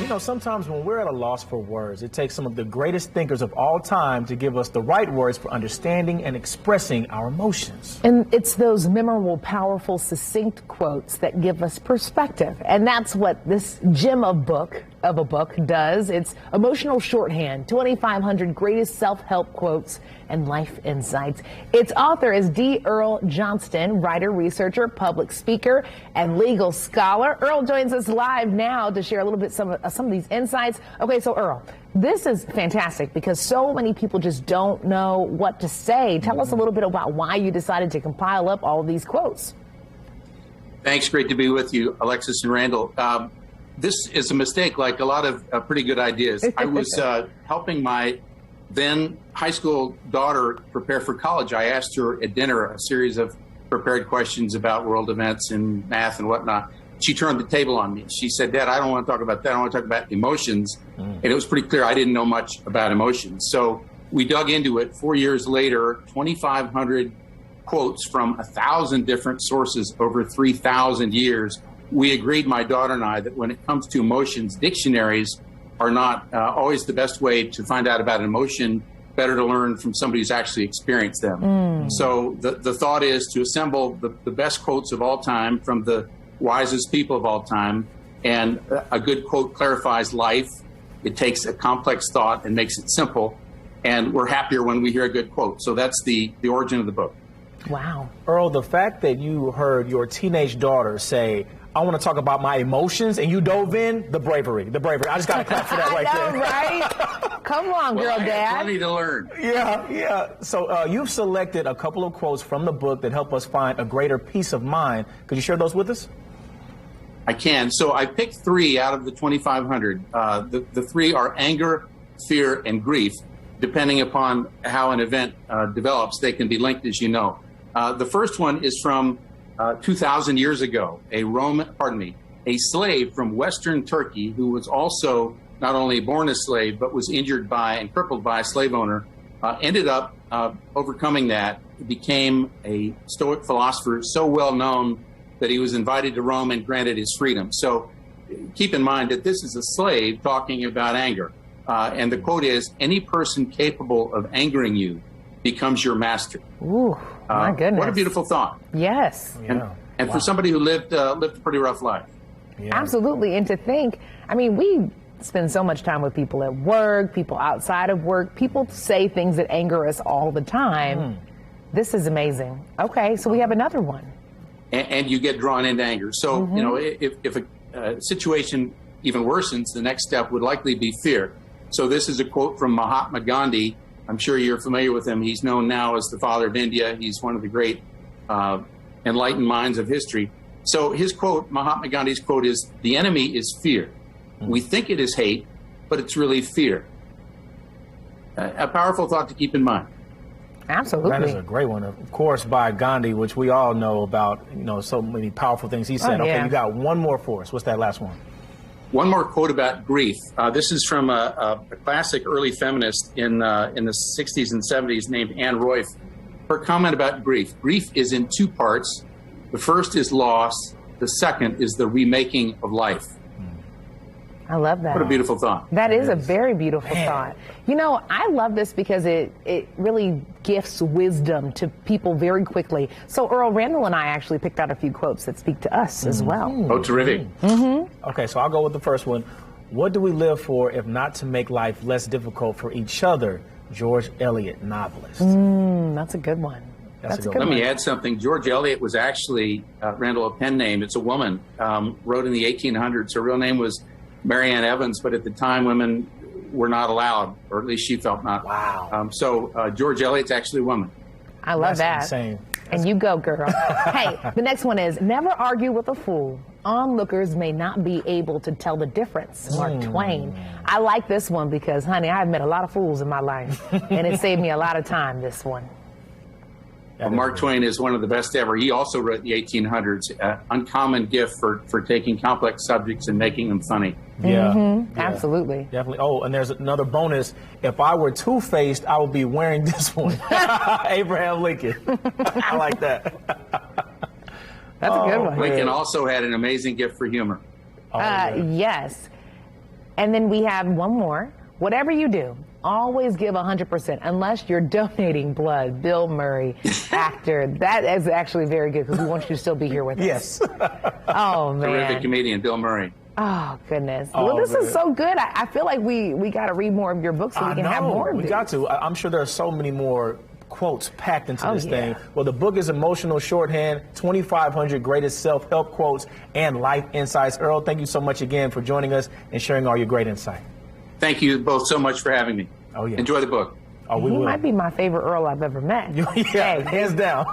You know, sometimes when we're at a loss for words, it takes some of the greatest thinkers of all time to give us the right words for understanding and expressing our emotions. And it's those memorable, powerful, succinct quotes that give us perspective. And that's what this gem of a book does. It's emotional shorthand, 2,500 greatest self-help quotes and life insights. Its author is D. Earl Johnston, writer, researcher, public speaker, and legal scholar. Earl joins us live now to share a little bit some of these insights. Okay, so Earl, this is fantastic because so many people just don't know what to say. Tell us a little bit about why you decided to compile up all of these quotes. Thanks. Great to be with you, Alexis and Randall. This is a mistake, like a lot of pretty good ideas. I was helping my then high school daughter prepare for college. I asked her at dinner a series of prepared questions about world events and math and whatnot. She turned the table on me. She said, "Dad, I don't want to talk about that. I want to talk about emotions." And it was pretty clear I didn't know much about emotions. So we dug into it. 4 years later, 2,500 quotes from 1,000 different sources over 3,000 years. We agreed, my daughter and I, that when it comes to emotions, dictionaries are not always the best way to find out about an emotion. Better to learn from somebody who's actually experienced them. So the thought is to assemble the best quotes of all time from the wisest people of all time. And a good quote clarifies life. It takes a complex thought and makes it simple. And we're happier when we hear a good quote. So that's the origin of the book. Wow. Earl, the fact that you heard your teenage daughter say, "I want to talk about my emotions," and you dove in, the bravery. I just got to clap for that right I know, there. right? Come on, girl, I Dad. have plenty to learn. Yeah. So you've selected a couple of quotes from the book that help us find a greater peace of mind. Could you share those with us? I can. So I picked 3 out of the 2,500. The 3 are anger, fear, and grief. Depending upon how an event develops, they can be linked, as you know. The first one is from 2,000 years ago. A slave from Western Turkey who was also not only born a slave, but was injured by and crippled by a slave owner, ended up overcoming that, became a Stoic philosopher so well known that he was invited to Rome and granted his freedom. So keep in mind that this is a slave talking about anger. And the quote is, "Any person capable of angering you becomes your master." Ooh, my goodness. What a beautiful thought. Yes. And for somebody who lived a pretty rough life. Yeah. Absolutely. And to think, I mean, we spend so much time with people at work, people outside of work. People say things that anger us all the time. This is amazing. Okay, so we have another one. And you get drawn into anger. So, you know, if a situation even worsens, the next step would likely be fear. So this is a quote from Mahatma Gandhi. I'm sure you're familiar with him. He's known now as the father of India. He's one of the great enlightened minds of history. So his quote, Mahatma Gandhi's quote is, "The enemy is fear. We think it is hate, but it's really fear." A powerful thought to keep in mind. Absolutely. That is a great one, of course, by Gandhi, which we all know about, you know, so many powerful things he said. Okay, you got one more for us. What's that last one? One more quote about grief. This is from a classic early feminist in the 60s and 70s named Anne Royf. Her comment about grief. Grief is in 2 parts. The first is loss. The second is the remaking of life. I love that. What a beautiful thought. That is a very beautiful thought. You know, I love this because it really gifts wisdom to people very quickly. So Earl, Randall and I actually picked out a few quotes that speak to us as well. Oh, terrific. Okay, so I'll go with the first one. What do we live for if not to make life less difficult for each other? George Eliot, novelist. That's a good one. That's a good Let one. me add something. George Eliot was actually, Randall, a pen name. It's a woman, wrote in the 1800s. Her real name was Marianne Evans, but at the time women were not allowed, or at least she felt not. Wow. So George Eliot's actually a woman. I love that. Insane. And you go, girl. Hey, the next one is, never argue with a fool. Onlookers may not be able to tell the difference. Mark Twain. I like this one because, honey, I've met a lot of fools in my life, and it saved me a lot of time, this one. Well, Mark Twain is one of the best ever. He also wrote in the 1800s, uncommon gift for taking complex subjects and making them funny. Yeah. Absolutely. Definitely. Oh, and there's another bonus. If I were two-faced, I would be wearing this one. Abraham Lincoln. I like that. That's a good one. Lincoln also had an amazing gift for humor. Yes. And then we have one more. Whatever you do, always give 100%, unless you're donating blood. Bill Murray, actor. That is actually very good because we want you to still be here with us. Yes. Oh, man. Terrific comedian, Bill Murray. Oh, goodness. Oh, well, this man. is so good. I feel like we got to read more of your books so we can have more of We these. got to. I'm sure there are so many more quotes packed into this yeah. thing. Well, the book is Emotional Shorthand, 2,500 Greatest Self-Help Quotes and Life Insights. Earl, thank you so much again for joining us and sharing all your great insight. Thank you both so much for having me. Oh, yeah. Enjoy the book. Oh, we He will. might be my favorite Earl I've ever met. Yeah, Hey. hands down.